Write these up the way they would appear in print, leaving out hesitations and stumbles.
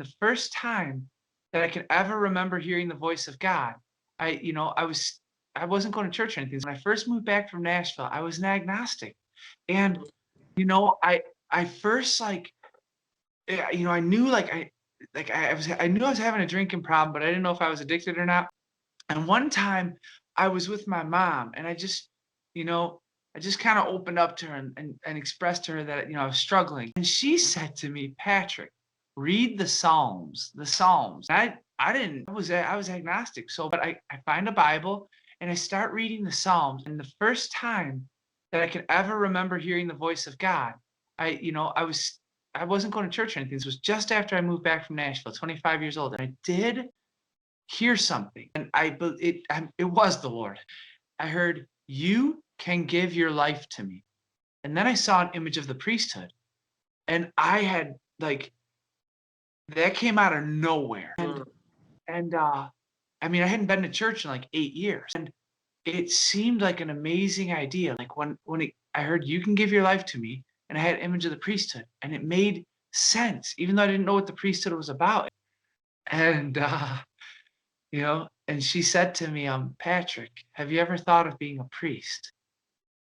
the first time that I can ever remember hearing the voice of God, I wasn't going to church or anything. So when I first moved back from Nashville, I was an agnostic. And, I first I knew I knew I was having a drinking problem, but I didn't know if I was addicted or not. And one time I was with my mom and you know, I just kind of opened up to her and expressed to her that, I was struggling. And she said to me, Patrick, read the Psalms, the Psalms. I didn't, I was agnostic. So, but I find a Bible and I start reading the Psalms. And the first time that I can ever remember hearing the voice of God, I wasn't going to church or anything. This was just after I moved back from Nashville, 25 years old. And I did hear something, and it was the Lord. I heard, "You can give your life to me," and then I saw an image of the priesthood, and I had that came out of nowhere, and I mean, I hadn't been to church in like 8 years, and it seemed like an amazing idea. Like I heard, "You can give your life to me," and I had an image of the priesthood, and it made sense, even though I didn't know what the priesthood was about, and and she said to me, Patrick, have you ever thought of being a priest?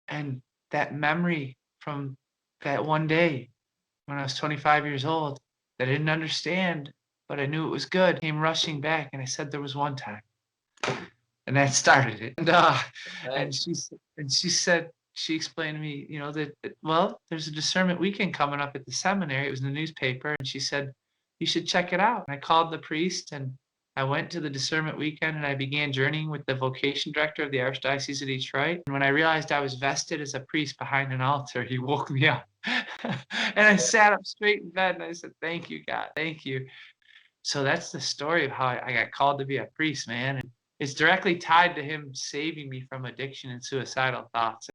And that memory from that one day when I was 25 years old that I didn't understand, but I knew it was good, came rushing back. And I said, there was one time. And that started it. And Nice. she said, she explained to me, well, there's a discernment weekend coming up at the seminary. It was in the newspaper. And she said, you should check it out. And I called the priest and I went to the discernment weekend and I began journeying with the vocation director of the Archdiocese of Detroit. And when I realized I was vested as a priest behind an altar, he woke me up. And I sat up straight in bed and I said, thank you, God. Thank you. So that's the story of how I got called to be a priest, man. And it's directly tied to him saving me from addiction and suicidal thoughts.